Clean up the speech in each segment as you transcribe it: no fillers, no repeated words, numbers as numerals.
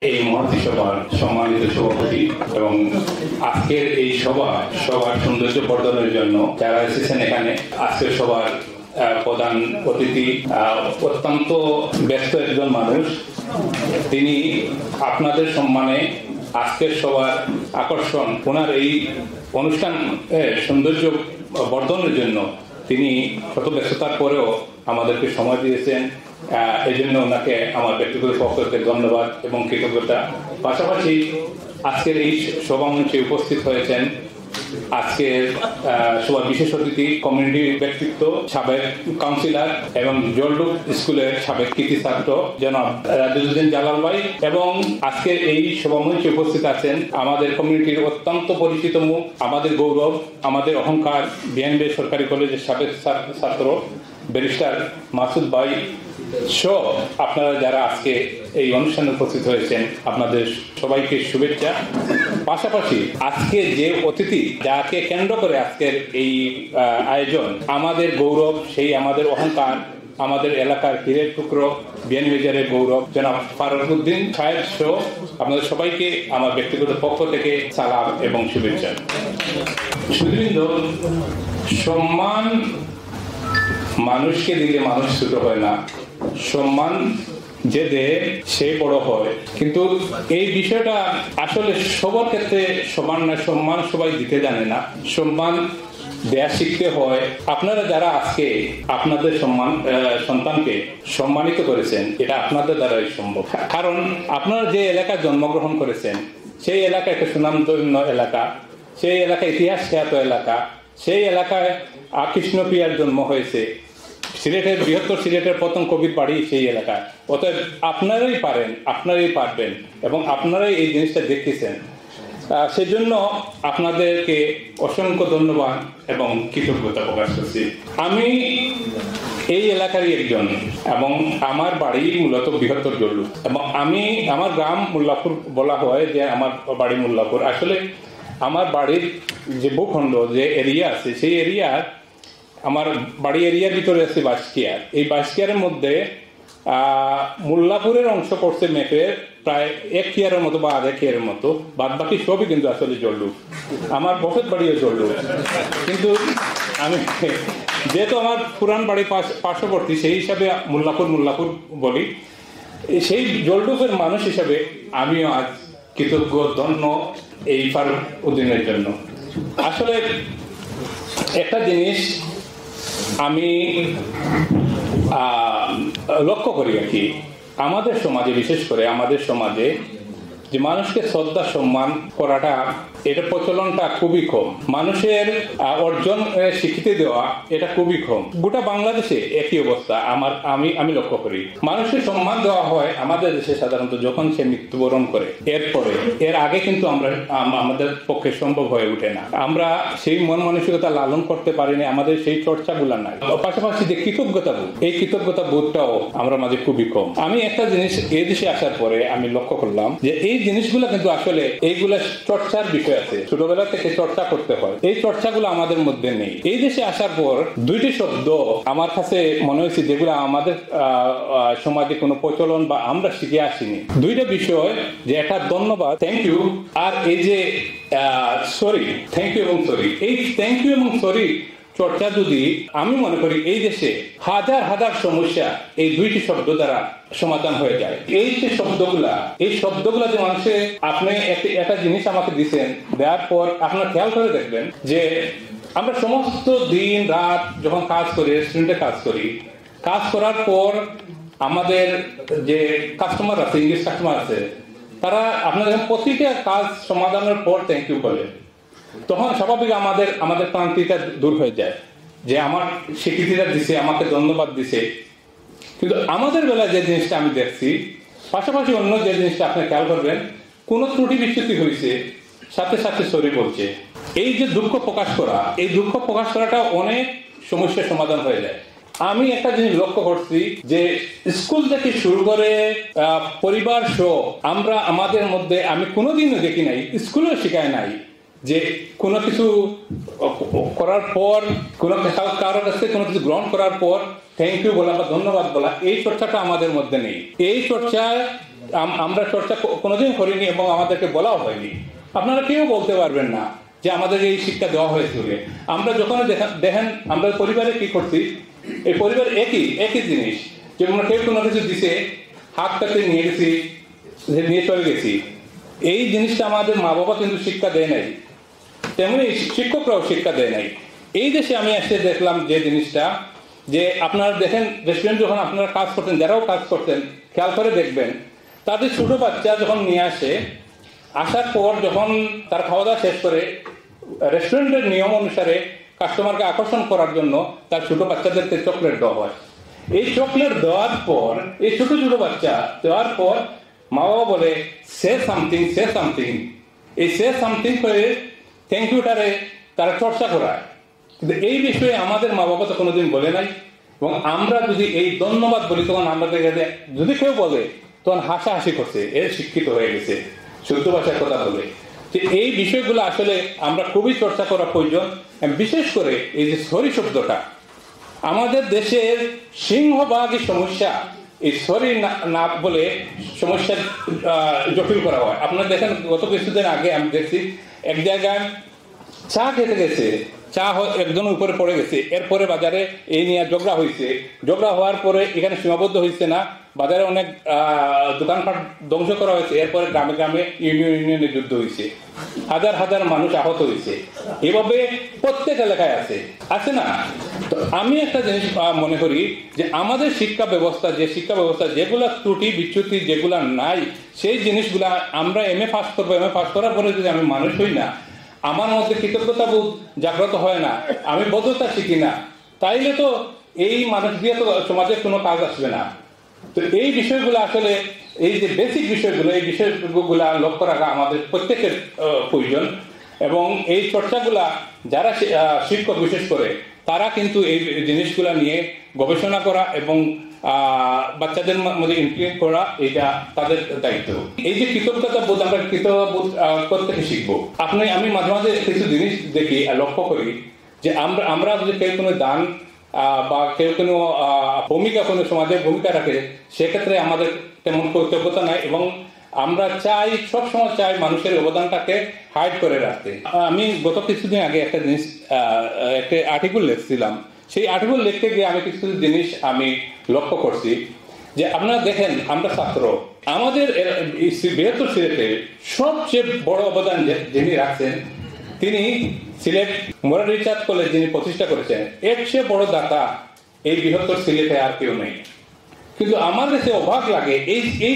এই মহতী সভার সম্মানিত সভাপতি এবং আজকের এই সভার সৌন্দর্য বর্ধনের জন্য যারা এসেছেন এখানে, আজকের সভার প্রধান অতিথি অত্যন্ত ব্যস্ত একজন মানুষ, তিনি আপনাদের সম্মানে আজকের সভার আকর্ষণ, ওনার এই অনুষ্ঠান সৌন্দর্য বর্ধনের জন্য তিনি শত ব্যস্ততার পরেও আমাদেরকে সময় দিয়েছেন। এই জন্য ওনাকে আমার ব্যক্তিগত পক্ষ থেকে ধন্যবাদ এবং কৃতজ্ঞতা। পাশাপাশি আজকের এই সভামঞ্চে উপস্থিত হয়েছেন আজকের সবার বিশেষ অতিথি, কমিউনিটি ব্যক্তিত্ব, সাবেক কাউন্সিলর এবং জলডুব স্কুলের সাবেক কৃতি ছাত্র জনাব রাজুদ্দিন জালাল ভাই, এবং আজকে এই সভামঞ্চে উপস্থিত আছেন আমাদের কমিউনিটির অত্যন্ত পরিচিত মুখ, আমাদের গৌরব, আমাদের অহংকার, বিএনবি সরকারি কলেজের সাবেক ছাত্র ব্যারিস্টার মাসুদ ভাই সহ আপনারা যারা আজকে এই অনুষ্ঠানে উপস্থিত হয়েছেন, আপনাদের সবাইকে শুভেচ্ছা। পাশাপাশি আজকে যে অতিথি যাকে কেন্দ্র করে আজকের এই আয়োজন, আমাদের গৌরব, সেই আমাদের অহংকার, আমাদের এলাকার হীরের টুকরো, বিয়ানীবাজারের গৌরব জনাব ফারুকউদ্দিন সাহেব সহ আপনাদের সবাইকে আমার ব্যক্তিগত পক্ষ থেকে সালাম এবং শুভেচ্ছা। সুধীবৃন্দ, সম্মান মানুষকে দিলে মানুষ ছোট হয় না, সম্মান যে দেয় সে বড় হয়। কিন্তু এই বিষয়টা আসলে সবার ক্ষেত্রে সমান না, সম্মান সবাই দিতে জানে না, সম্মান দেয়া শিখতে হয়। আপনারা যারা আজকে আপনাদের সন্তানকে সম্মানিত করেছেন, এটা আপনাদের দ্বারাই সম্ভব। কারণ আপনারা যে এলাকায় জন্মগ্রহণ করেছেন, সেই এলাকা একটা সুনামধন্য এলাকা, সেই এলাকা ইতিহাস খ্যাত এলাকা, সেই এলাকায় কৃষ্ণপ্রিয়ার জন্ম হয়েছে, সিলেটের বৃহত্তর সিলেটের প্রথম কবির বাড়ি সেই এলাকায়। অতএব আপনারাই পারেন, আপনারাই পারবেন এবং আপনারাই এই জিনিসটা দেখতেছেন। সেজন্য আপনাদেরকে অসংখ্য ধন্যবাদ এবং কৃতজ্ঞতা প্রকাশ করছি। আমি এই এলাকারই একজন এবং আমার বাড়ি মূলত বৃহত্তর জলডুব, এবং আমার গ্রাম মোল্লাপুর বলা হয় যে আমার বাড়ি মোল্লাপুর। আসলে আমার বাড়ির যে ভূখণ্ড, যে এরিয়া আছে, সেই এরিয়ার আমার বাড়ি এরিয়ার ভিতরে আছে বাঁশকিয়ার। এই বাঁশকিয়ারের মধ্যে মোল্লাপুরের অংশ পড়ছে ম্যাপের প্রায় 1 কিয়ারের মতো বা আধা কিয়ারের মতো, বাদ বাকি সবই কিন্তু আসলে জলডুব। আমার বসত বাড়িও জলডুব, কিন্তু আমি যেহেতু আমার পুরান বাড়ি পার্শ্ববর্তী, সেই হিসাবে মোল্লাপুর বলি। সেই জলডুবের মানুষ হিসাবে আমিও আজ কৃতজ্ঞ, ধন্য এই ফারুকউদ্দিনের জন্য। আসলে একটা জিনিস আমি লক্ষ্য করি আর কি, আমাদের সমাজে, বিশেষ করে আমাদের সমাজে যে মানুষকে শ্রদ্ধা সম্মান করাটা, এটা প্রচলনটা খুবই কম। মানুষের অর্জন স্বীকৃতি দেওয়া এটা খুবই কম। গোটা বাংলাদেশে একই অবস্থা আমি লক্ষ্য করি। মানুষকে সম্মান দেওয়া হয় আমাদের দেশে সাধারণত যখন সে মৃত্যুবরণ করে, এর আগে কিন্তু আমাদের পক্ষে সম্ভব হয়ে ওঠে না। আমরা সেই মন মানসিকতা লালন করতে পারিনি, আমাদের সেই চর্চাগুলো নাই। পাশাপাশি যে কৃতজ্ঞতা বোধ, এই কৃতজ্ঞতা বোধটাও আমরা মাঝে খুবই কম। আমি একটা জিনিস এই দেশে আসার পরে আমি লক্ষ্য করলাম যে এই জিনিসগুলো কিন্তু আসলে এইগুলা চর্চার বিষয় আছে, ছোটবেলা থেকে চর্চা করতে হয়। এই চর্চাগুলো আমাদের মধ্যে নেই। এই দেশে আসার পর 2টি শব্দ আমার কাছে মনে হয়েছে যেগুলো আমাদের সমাজে কোনো প্রচলন বা আমরা শিখে আসিনি। 2টা বিষয়, যে একটা ধন্যবাদ, থ্যাংক ইউ, আর এই যে সরি, থ্যাংক ইউ এবং সরি। এই থ্যাংক ইউ এবং সরি চর্চা যদি, আমি মনে করি এই দেশে হাজার হাজার সমস্যা এই 2টি শব্দ দ্বারা সমাধান হয়ে যায়। এই যে শব্দগুলা যে মানুষের, আপনি একটা জিনিস আমাকে দিচ্ছেন, দেওয়ার পর আপনারা খেয়াল করে দেখবেন যে আমরা সমস্ত দিন রাত যখন কাজ করি, রেস্টুরেন্টে কাজ করার পর আমাদের যে কাস্টমার আছে, ইংলিশ কাস্টমার আছে, তারা আপনাদের প্রতিটা কাজ সমাধানের পর থ্যাংক ইউ বলে, তখন স্বাভাবিক আমাদের ক্লান্তিটা দূর হয়ে যায় যে আমার স্বীকৃতিটা দিছে, আমাকে ধন্যবাদ দিছে। কিন্তু আমাদের বেলায় যে জিনিসটা আমি দেখছি, পাশাপাশি অন্য যে জিনিসটা আপনি খেয়াল করবেন, কোন ত্রুটি বিচ্যুতি হয়েছে সাথে সাথে সরি বলছে। এই যে দুঃখ প্রকাশ করা, এই দুঃখ প্রকাশ করাটা অনেক সমস্যার সমাধান হয়ে যায়। আমি একটা জিনিস লক্ষ্য করছি যে স্কুল থেকে শুরু করে পরিবার সহ আমরা আমাদের মধ্যে, আমি কোনোদিনও দেখি নাই, স্কুলেও শেখায় নাই যে কোনো কিছু করার পর, কারোর কাছ থেকে কোনো কিছু গ্রহণ করার পর থ্যাংক ইউ বলা বা ধন্যবাদ বলা, এই চর্চাটা আমাদের মধ্যে নেই। এই চর্চা আমরা চর্চা কোনোদিন করিনি এবং আমাদেরকে বলাও হয়নি। আপনারা কেউ বলতে পারবেন না যে আমাদের এই শিক্ষা দেওয়া হয়েছিল। আমরা যখন দেখেন আমরা পরিবারে কি করছি, এই পরিবার একই জিনিস, যেমন কেউ কোনো কিছু দিছে হাত কাছে নিয়ে গেছি, নিয়ে চলে গেছি, এই জিনিসটা আমাদের মা বাবা কিন্তু শিক্ষা দেয় নাই, তেমনি শিক্ষকরাও শিক্ষা দেয় নাই। এই দেশে আমি এসে দেখলাম যে জিনিসটা, যে আপনারা দেখেন রেস্টুরেন্ট যখন আপনারা কাজ করতেন, যারাও কাজ করতেন খেয়াল করে দেখবেন, তাদের ছোট বাচ্চা যখন নিয়ে আসে, আসার পর যখন তার খাওয়া দাওয়া শেষ করে রেস্টুরেন্টের নিয়ম অনুসারে কাস্টমারকে আকর্ষণ করার জন্য তার ছোট বাচ্চাদেরকে চকলেট দেওয়া হয়। এই চকলেট দেওয়ার পর, এই ছোট ছোট বাচ্চা দেওয়ার পর মা বাবা বলে সে সামথিং, সে সামথিং, এই সে সামথিং করে থ্যাংক ইউটারে তারা চর্চা করায়। কিন্তু এই বিষয়ে আমাদের মা বাবা তো কোনোদিন বলে নাই, এবং আমরা যদি এই ধন্যবাদ বলি তখন আমরা যদি কেউ বলে তখন হাসাহাসি করছে, এর শিক্ষিত হয়ে গেছে, শুদ্ধ ভাষার কথা বলে। যে এই বিষয়গুলো আসলে আমরা খুবই চর্চা করা প্রয়োজন। বিশেষ করে এই যে সরি শব্দটা, আমাদের দেশের সিংহভাগই সমস্যা এই সরি না বলে সমস্যা জটিল করা হয়। আপনারা দেখেন গত কিছুদিন আগে আমি দেখছি এক জায়গায় চা খেতে গেছে, চা একজন উপরে পড়ে গেছে, এরপরে বাজারে এই নিয়ে ঝগড়া হয়েছে, ঝগড়া হওয়ার পরে এখানে সীমাবদ্ধ হয়েছে না, বাজারে অনেক দোকানপাট ধ্বংস করা হয়েছে, এরপরে গ্রামে গ্রামে ইউনিয়নে যুদ্ধ হয়েছে, হাজার হাজার মানুষ আহত হয়েছে। এভাবে প্রত্যেক এলাকায় আছে না? তো আমি একটা জিনিস মনে করি যে আমাদের শিক্ষা ব্যবস্থা, যেগুলা ত্রুটি বিচ্যুতি যেগুলা নাই, সেই জিনিসগুলা আমরা এমএ পাস করবো, এমএ পাস করার পরে যদি আমি মানুষ হই না, আমার মধ্যে কৃতজ্ঞতা বোধ জাগ্রত হয় না, আমি বদ্ধতা শিখি না, তাইলে তো এই মানুষ দিয়ে তো সমাজের কোনো কাজ আসবে না। তো এই বিষয়গুলো আসলে, এই যে বেসিক বিষয়গুলো, এই বিষয়গুলা লক্ষ্য রাখা আমাদের প্রত্যেকের প্রয়োজন। এবং এই চর্চাগুলা যারা শিক্ষক বিশেষ করে তারা কিন্তু এই জিনিসগুলা নিয়ে গবেষণা করা এবং বাচ্চাদের মধ্যে ইমপ্লিমেন্ট করা, এটা তাদের দায়িত্ব। এই যে কৃতজ্ঞতা বোধ, আমরা কৃতজ্ঞতা প্রত্যেকে শিখবো। আমি মাঝে মাঝে কিছু জিনিস দেখি, লক্ষ্য করি যে আমরা যদি কেউ কোনো দান বা কেউ কোনো ভূমিকা, কোনো সমাজের ভূমিকা রাখে, সেক্ষেত্রে আমাদের তেমন কৃতজ্ঞতা নাই, এবং আমরা সবসময় চাই মানুষের অবদানটাকে হাইড করে রাখতে। আমি গত কিছুদিন আগে একটা জিনিস, একটা আর্টিকেল লিখছিলাম, সেই আর্টিকেল লিখতে গিয়ে আমি কিছু জিনিস আমি লক্ষ্য করছি যে আপনারা দেখেন, আমরা ছাত্র, আমাদের বৃহত্তর সিলেটে সবচেয়ে বড় অবদান যিনি রাখছেন, তিনি সিলেট মোরার রিচার্ড কলেজ যিনি প্রতিষ্ঠা করেছেন, এর চেয়ে বড় দাতা এই বৃহত্তর সিলেটে আর কেউ নেই। কিন্তু আমার কাছে অবাক লাগে, এই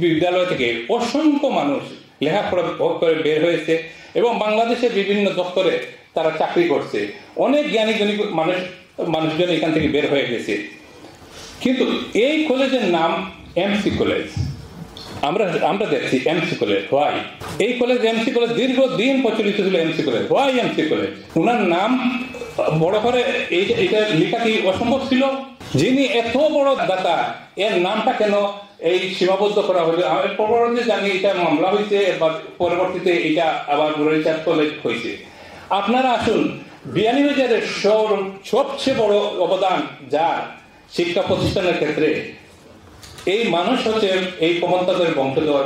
বিদ্যালয় থেকে অসংখ্য মানুষ লেখাপড়া করে বের হয়েছে এবং বাংলাদেশের বিভিন্ন দপ্তরে তারা চাকরি করছে, অনেক জ্ঞানী মানুষজন এখান থেকে বের হয়ে গেছে। কিন্তু এই কলেজের নাম এমসি কলেজ, আমরা দেখছি এমসি কলেজ। হোয়াই এই কলেজ? এমসি কলেজ দীর্ঘদিন প্রচলিত ছিল। MC college, why MC college? ওনার নাম বড় করে এটা লেখা কি অসম্ভব ছিল? যিনি এত বড় দাতা, এর নামটা কেন এই সীমাবদ্ধ করা হলো? আমি পরবর্তীতে জানি এটা মামলা হয়েছে, পরবর্তীতে এটা আবার রিচার্ড কলেজ হয়েছে। আপনারা আসুন, বিয়ানীবাজারের সবচেয়ে বড় অবদান যার শিক্ষা প্রতিষ্ঠানের ক্ষেত্রে, এই মানুষ হচ্ছে এই প্রবন্ধকের বংশধর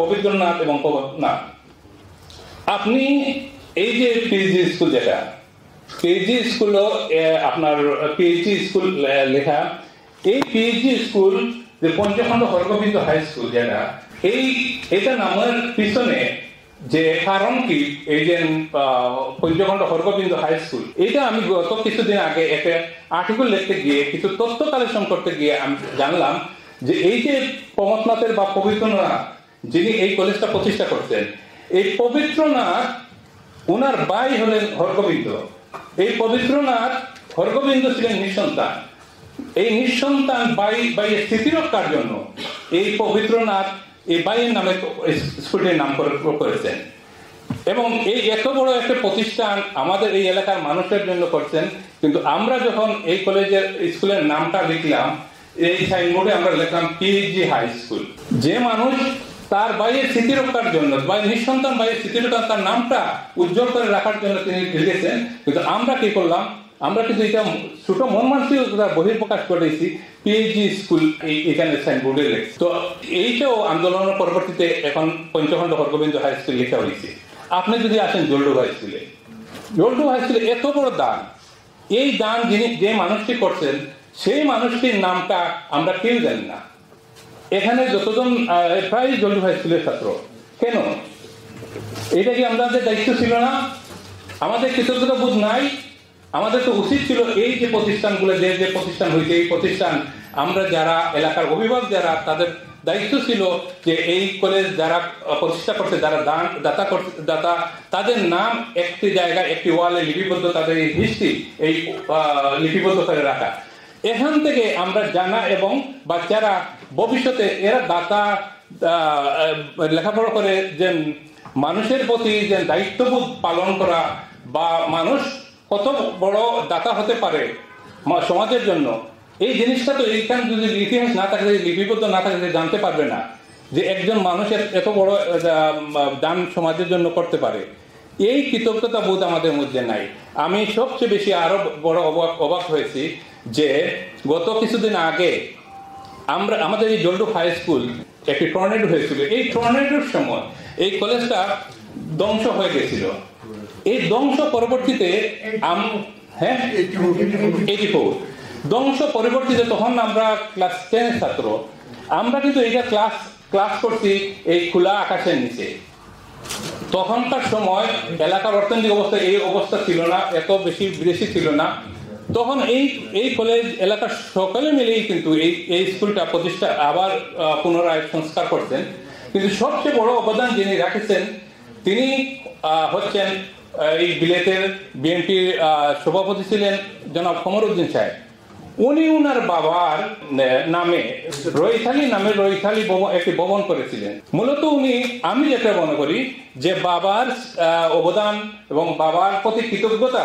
পবিত্রনাথ এবং প্রবন্ধনাথ। আপনি এই যে পিএইচডি স্কুল, যেটা পিএইচডি স্কুল, আপনার পিএইচডি স্কুল লেখা, এই পিএইচডি স্কুল যে পঞ্চখণ্ড হরগোবিন্দ হাই স্কুল, যেটা এটা নামের পিছনে যে কারণ কি, এই যে পঞ্চখণ্ড হরগোবিন্দ হাই স্কুল, এটা আমি গত কিছুদিন আগে একটা আর্টিকেল লিখতে গিয়ে, কিছু তথ্য কালেকশন করতে গিয়ে আমি জানলাম যে এই যে প্রমথনাথের বা পবিত্রনাথ যিনি এই কলেজটা প্রতিষ্ঠা করতেন, এই পবিত্রনাথ ওনার ভাই হলেন হরগোবিন্দ। এই পবিত্রনাথ হরগোবিন্দ ছিলেন নিঃসন্তান। এই নিঃসন্তান বাইয়ের স্মৃতি রক্ষার জন্য এই পবিত্রনাথ এই বাইয়ের নামে স্কুলটির নাম করেছেন। এবং এই এত বড় একটা প্রতিষ্ঠান আমাদের এই এলাকার মানুষের জন্য করছেন। কিন্তু আমরা যখন এই কলেজের স্কুলের নামটা লিখলাম, এই সাইনবোর্ডে আমরা লিখলাম পিএইচডি হাই স্কুল। যে মানুষ তার ভাইয়ের স্মৃতি রক্ষার জন্য, নিঃসন্তান ভাইয়ের স্মৃতি রক্ষার, তার নামটা উজ্জ্বল করে রাখার জন্য তিনি লিখেছেন। কিন্তু আমরা কি করলাম, আমরা কিন্তু এটা ছোট মন মানসিকতা বহির্প্রকাশ করেছি পিএইচডি স্কুল এখানে সাইনবোর্ডে লেখছে। তো এইটাও আন্দোলনের পরবর্তীতে এখন পঞ্চখণ্ড হরগোবিন্দ হাই স্কুল লেখা হয়েছে। আপনি যদি আসেন জলডু হাই স্কুলে, জলডু হাই স্কুলে এত বড় দান, এই দান যিনি যে মানুষটি করছেন সেই মানুষটির নামটা আমরা কেউ জানি না। এখানে যতজন প্রায় জলডু হাই স্কুলের ছাত্র, কেন? এটা কি আমাদের দায়িত্ব ছিল না? আমাদের কৃতজ্ঞতা বোধ নাই? আমাদের তো উচিত ছিল এই যে প্রতিষ্ঠানগুলো, যে যে প্রতিষ্ঠান হয়েছে, এই প্রতিষ্ঠান আমরা যারা এলাকার অভিভাবক যারা, তাদের দায়িত্ব ছিল যে এই কলেজ যারা প্রতিষ্ঠা করছে, যারা দাতা তাদের নাম একটি জায়গায় একটি ওয়ালে লিপিবদ্ধ, তাদের এই হিস্ট্রি এই লিপিবদ্ধ করে রাখা। এখান থেকে আমরা জানা এবং বাচ্চারা ভবিষ্যতে এরা দাতা লেখাপড়া করে যে মানুষের প্রতি যে দায়িত্ববোধ পালন করা, বা মানুষ কত বড় দাতা হতে পারে সমাজের জন্য, এই জিনিসটা তো এইখানে যদি ইতিহাস না থাকে, লিপিবদ্ধ না থাকে, জানতে পারবে না যে একজন মানুষের এত বড় দান সমাজের জন্য করতে পারে। এই কৃতজ্ঞতা বোধ আমাদের মধ্যে নাই। আমি সবচেয়ে বেশি আরো বড় অবাক হয়েছি যে গত কিছুদিন আগে আমাদের এই জলডু হাই স্কুল একটি টর্নেডো হয়েছিল। এই টর্নেডোর সময় এই কলেজটা ধ্বংস হয়ে গেছিল। এই ধ্বংস পরবর্তীতে ধ্বংস পরবর্তীতে তখন আমরা ক্লাস 10 ছাত্র, আমরা কিন্তু এইটা ক্লাস করছি এই খোলা আকাশের নিচে। তখনকার সময় এলাকার অর্থনৈতিক অবস্থা এই অবস্থা ছিল না, এত বেশি বিদেশি ছিল না। তখন এই কলেজ এলাকার সকলে মিলেই কিন্তু এই স্কুলটা প্রতিষ্ঠা আবার পুনরায় সংস্কার করতেন। কিন্তু সবচেয়ে বড় অবদান যিনি রাখেছেন তিনি হচ্ছেন এই বিলেতের বিএনপির সভাপতি ছিলেন জনাব কমরউদ্দিন সাহেব। উনি উনার বাবার নামে রৈথালি একটি ভবন করেছিলেন। মূলত উনি, আমি যেটা মনে করি যে বাবার অবদান এবং বাবার প্রতি কৃতজ্ঞতা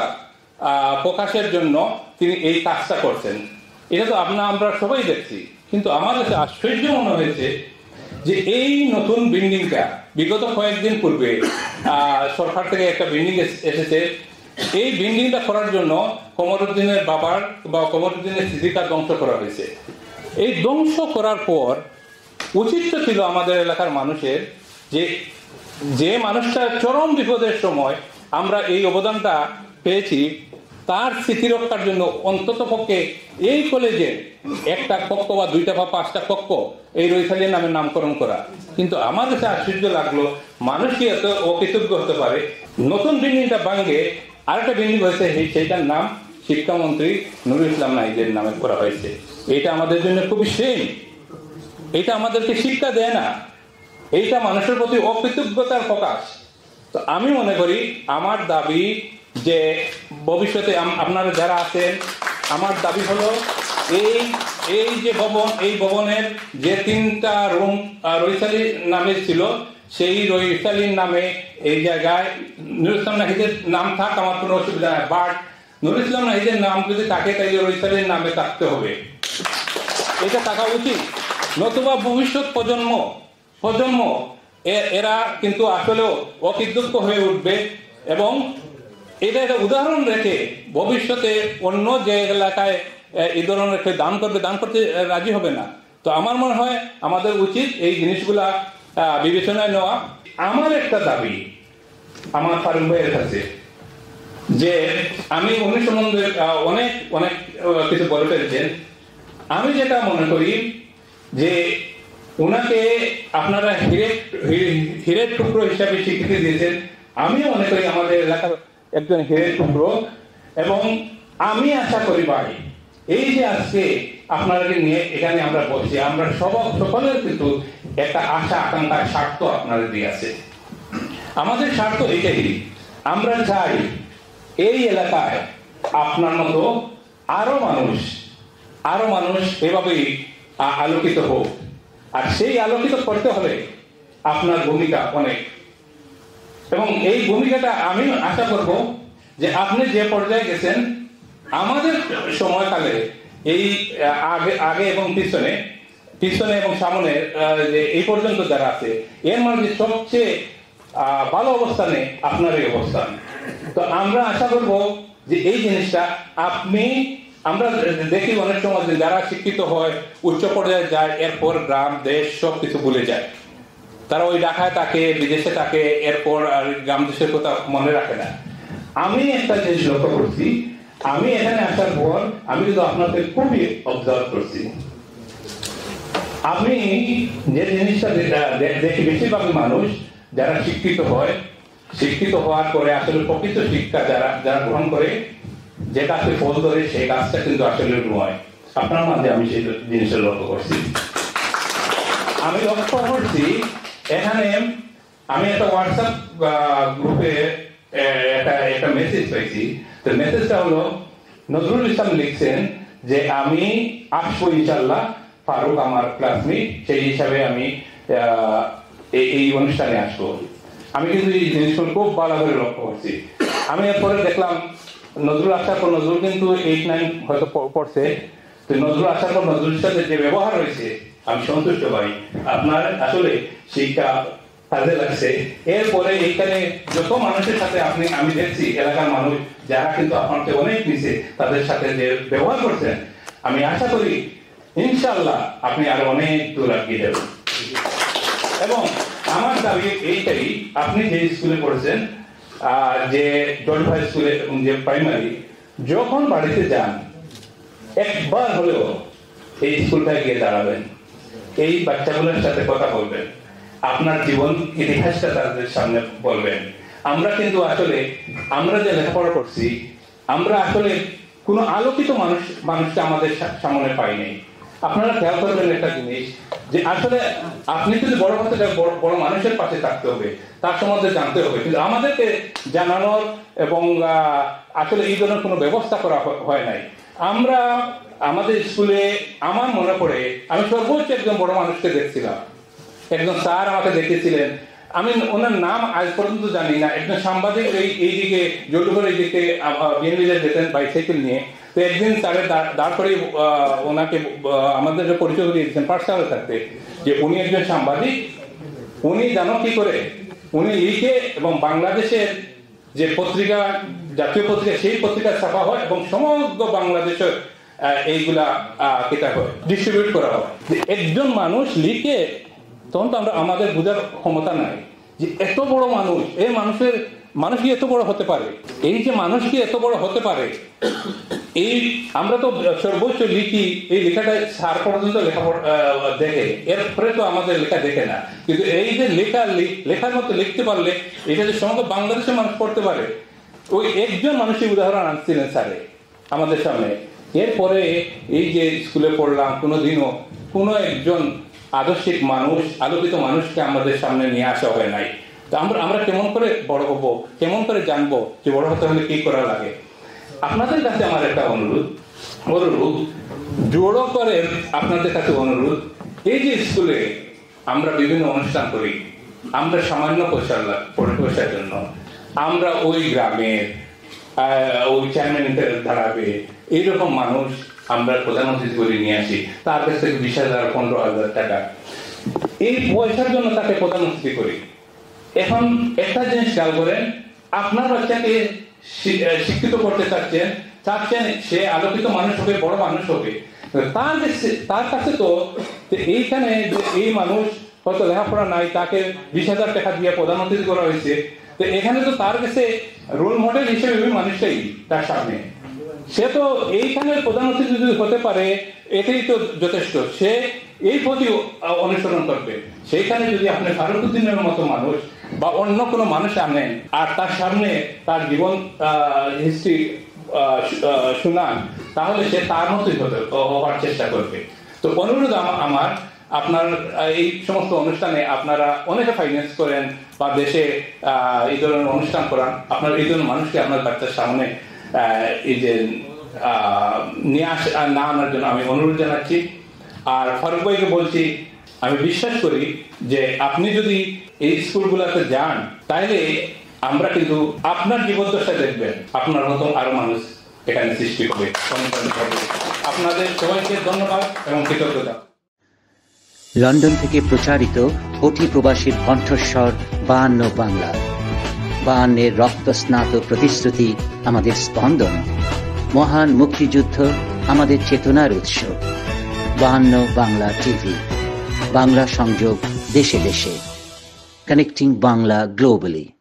প্রকাশের জন্য তিনি এই কাজটা করছেন। এটা তো আমরা সবাই দেখছি। কিন্তু আমার কাছে আশ্চর্য মনে হয়েছে যে এই নতুন বিল্ডিংটা বিগত কয়েকদিন পূর্বে সরকার থেকে একটা বিল্ডিং এসেছে। এই বিল্ডিংটা করার জন্য কমরউদ্দিনের বাবার বা কমরউদ্দিনের স্মৃতিটা ধ্বংস করা হয়েছে। এই ধ্বংস করার পর উচিত ছিল আমাদের এলাকার মানুষের যে মানুষটা চরম বিপদের সময় আমরা এই অবদানটা পেয়েছি, তার স্মৃতি রক্ষার জন্য অন্তত পক্ষে এই কলেজে একটা কক্ষ বা 2টা বা 5টা কক্ষ এই রৈথালির নামে নামকরণ করা। কিন্তু আমার কাছে আশ্চর্য লাগলো, মানুষ কি এত অকৃতজ্ঞ হতে পারে? নতুন বিল্ডিংটা ভাঙে আরেকটা বিল্ডিং হয়েছে, সেইটার নাম শিক্ষামন্ত্রী নুরুল ইসলাম নাহিদের নামে করা হয়েছে। এটা আমাদের জন্য খুবই শেম। এটা আমাদেরকে শিক্ষা দেয় না, এইটা মানুষের প্রতি অকৃতজ্ঞতার প্রকাশ। তো আমি মনে করি, আমার দাবি যে ভবিষ্যতে আপনারা যারা আছেন, আমার দাবি হলো এই যে ভবন, এই ভবনের যে 3টা রুম রৈথালির নামে ছিল, সেই রৈথালির নামে এই জায়গায় নুরুল ইসলাম নাহিদের নাম থাক, আমার কোনো অসুবিধা নাই। বাট নুরুল ইসলাম নাহিদের নাম যদি থাকে তাহলে রৈথালির নামে থাকতে হবে, এটা থাকা উচিত। নতুবা ভবিষ্যৎ প্রজন্ম এরা কিন্তু আসলেও অকৃতজ্ঞ হয়ে উঠবে এবং এটা একটা উদাহরণ রেখে ভবিষ্যতে অন্য যে এলাকায় এই ধরনের দান করতে রাজি হবে না। তো আমার মনে হয় আমাদের উচিত এই জিনিসগুলা বিবেচনায় নেওয়া। আমার একটা দাবি আমার ফারুক ভাইয়ের কাছে, যে আমি উনি সম্বন্ধে অনেক কিছু বলে ফেলছেন। আমি যেটা মনে করি যে ওনাকে আপনারা হীরের টুকরো হিসাবে স্বীকৃতি দিয়েছেন। আমিও মনে করি আমাদের এলাকার একজন হীরের টুকরো, এবং আমি আশা করি ভাই, এই যে আজকে আপনাদেরকে নিয়ে এখানে আমরা বলছি, আমরা সকলের কিন্তু একটা আশা আকাঙ্ক্ষার স্বার্থ আপনাদের দিয়ে আছে। আমাদের স্বার্থ এটাই, আমরা চাই এই এলাকায় আপনার মতো আরো মানুষ এভাবেই আলোকিত হোক। আর সেই আলোকিত করতে হলে আপনার ভূমিকা অনেক, এবং এই ভূমিকাটা আমি আশা করব যে আপনি যে পর্যায়ে গেছেন, আমাদের সময়কালে এই আগে এবং পিছনে এবং সামনে যে এই পর্যন্ত যারা আছে, এর মধ্যে সবচেয়ে ভালো অবস্থানে আপনার এই অবস্থান। তো আমরা আশা করব যে এই জিনিসটা আমরা দেখি অনেক সময় যারা শিক্ষিত হয় উচ্চ পর্যায়ে যায়, এরপর গ্রাম দেশ সবকিছু ভুলে যায়। তারা ওই ঢাকায় থাকে, বিদেশে থাকে, এরপর আর গ্রাম দেশের কথা মনে রাখে না। আমি একটা জিনিস লক্ষ্য করছি, আমি এখানে আসার পর আমি কিন্তু আপনাকে খুবই অবজার্ভ করছি। আমি যে জিনিসটা দেখি, বেশিরভাগ মানুষ যারা শিক্ষিত হয়, শিক্ষিত হওয়ার পরে আসলে প্রকৃত শিক্ষা যারা গ্রহণ করে, যে কাজকে ফল ধরে সেই কাজটা কিন্তু আসলে নয়। আপনার মাঝে আমি সেই জিনিসটা লক্ষ্য করছি। আমি লক্ষ্য করছি এখানে আমি একটা হোয়াটসঅ্যাপ গ্রুপে একটা মেসেজ পেয়েছি। তো মেসেজটা হলো, নজরুল ইসলাম লিখছেন যে আমি আসবো ইনশাল্লাহ, ফারুক আমার ক্লাসমেট, সেই হিসাবে আমি এই অনুষ্ঠানে আসবো। আমি কিন্তু এই জিনিসগুলো খুব ভালো করে লক্ষ্য করছি। আমি এরপরে দেখলাম নজরুল আসার পর, নজরুল কিন্তু 8-9 হয়তো পড়ছে, তো নজরুল আসার পর নজরুলের সাথে যে ব্যবহার হয়েছে আমি সন্তুষ্ট ভাই। আপনার আসলে শিক্ষা কাজে লাগছে। এরপরে এইখানে যত মানুষের সাথে আমি দেখছি, এলাকার মানুষ যারা কিন্তু আপনাকে অনেক নিচে, তাদের সাথে যে ব্যবহার করছেন, আমি আশা করি ইনশাআল্লাহ আপনি আরো অনেক দূর এগিয়ে যাবেন। এবং আমার দাবি এইটাই, আপনি যে স্কুলে পড়েছেন, যে জর্জ হাই স্কুলে, যে প্রাইমারি, যখন বাড়িতে যান একবার হলেও এই স্কুলটায় গিয়ে দাঁড়াবেন, এই বাচ্চাগুলোর সাথে কথা বলবেন, আপনার জীবন ইতিহাসটা তাদের সামনে বলবেন। আমরা কিন্তু আসলে আমরা যে লেখাপড়া করছি, আমরা আসলে কোনো আলোকিত মানুষকে আমাদের সামনে পাই নাই। আপনারা খেয়াল করবেন একটা জিনিস, যে আসলে আপনি যদি বড় হতে চান, বড় মানুষের পাশে থাকতে হবে, তার সম্বন্ধে জানতে হবে, কিন্তু আমাদেরকে জানানোর এবং আসলে এই ধরনের কোনো ব্যবস্থা করা হয় নাই। আমরা আমাদের স্কুলে, আমার মনে পড়ে, আমি সর্বোচ্চ একজন বড় মানুষকে দেখছিলাম, একজন স্যার আমাকে দেখেছিলেন, আমি ওনার নাম আজ পর্যন্ত জানি না। একজন সাংবাদিক এইদিকে জলুঘর এইদিকে বিএনপি যেতেন বাইসাইকেল নিয়ে, তো একদিন স্যারের দাঁড় করে ওনাকে আমাদের পরিচয় করিয়ে দিয়েছেন পাঠশালা থাকতে, যে উনি একজন সাংবাদিক। উনি জানো কি করে, উনি লিখে এবং বাংলাদেশের যে পত্রিকা, জাতীয় পত্রিকা, সেই পত্রিকা ছাপা হয় এবং সমগ্র বাংলাদেশের এইগুলা কিতাব ডিস্ট্রিবিউট করা হয়। একজন মানুষ লিখে, তখন তো আমাদের বোঝার ক্ষমতা নাই যে এত বড় মানুষ, এই মানুষ কি এত বড় হতে পারে, এই যে মানুষ কি এত বড় হতে পারে। এই আমরা তো সর্বোচ্চ লিখি, এই লেখাটা সার পর্যন্ত লেখাপড়া দেখে, এরপরে তো আমাদের লেখা দেখে না। কিন্তু এই যে লেখার মতো লিখতে পারলে, এটা যে সমগ্র বাংলাদেশের মানুষ পড়তে পারে, ওই একজন মানুষের উদাহরণ আনছিলেন স্যারে আমাদের সামনে। এরপরে এই যে স্কুলে পড়লাম, কোনোদিনও কোনো একজন আদর্শিক মানুষ, আলোকিত মানুষকে আমাদের সামনে নিয়ে আসা হয় নাই। তো আমরা কেমন করে বড় হবো, কেমন করে জানবো যে বড় হতে হলে কি করা লাগে। আপনাদের কাছে আমার একটা অনুরোধ জোড়ো করে আপনাদের কাছে অনুরোধ, এই যে স্কুলে আমরা বিভিন্ন অনুষ্ঠান করি, আমরা সামান্য পয়সার জন্য আমরা ওই গ্রামের ওই চেয়ারম্যান দাঁড়াবে এইরকম মানুষ আমরা প্রধানমন্ত্রী করে নিয়ে আসি, তার কাছ থেকে 20,000 15,000 টাকা, এই পয়সার জন্য তাকে প্রধানমন্ত্রী করি। এখন একটা জিনিস খেয়াল করেন, আপনার বাচ্চাকে শিক্ষিত করতে চাচ্ছেন, সে আলোকিত মানুষ হবে, বড় মানুষ হবে, তার কাছে তো এইখানে এই মানুষ হয়তো লেখাপড়া নাই, তাকে 20,000 টাকা দিয়ে প্রধানমন্ত্রী করা হয়েছে, তো এখানে তো তার কাছে রোল মডেল হিসেবে ওই মানুষটাই তার সামনে, সে তো এইখানে প্রধানমন্ত্রী যদি হতে পারে এটাই তো যথেষ্ট, সে এই প্রতি অনুসরণ করবে। সেইখানে যদি আপনি ফারুকুদ্দিনের মতো মানুষ বা অন্য কোনো মানুষ আনেন আর তার সামনে তার জীবন হিস্ট্রি শুনান, তাহলে সে তার মতোই হওয়ার চেষ্টা করবে। তো অনুরোধ আমার, আপনার এই সমস্ত অনুষ্ঠানে আপনারা অনেকে ফাইন্যান্স করেন বা দেশে এই ধরনের অনুষ্ঠান করান, আপনার এই ধরনের মানুষকে আপনার বাচ্চার সামনে এই যে নিয়ে না আনার জন্য আমি অনুরোধ জানাচ্ছি। আর ফারুক ভাইকে বলছি, আমি বিশ্বাস করি যে আপনি যদি এই স্কুলগুলোতে যান, তাহলে আমরা কিন্তু আপনার জীবদ্দশা দেখবেন, আপনার মতো আরো মানুষ এখানে সৃষ্টি হবে। আপনাদের সবাইকে ধন্যবাদ এবং কৃতজ্ঞতা। লন্ডন থেকে প্রচারিত কোটি প্রবাসীর কণ্ঠস্বর 52 বাংলা, 52 রক্তস্নাত প্রতিশ্রুতি আমাদের স্পন্দন, মহান মুক্তিযুদ্ধ আমাদের চেতনার উৎস। 52 বাংলা টিভি, বাংলা সংযোগ দেশে দেশে, কানেক্টিং বাংলা গ্লোবালি।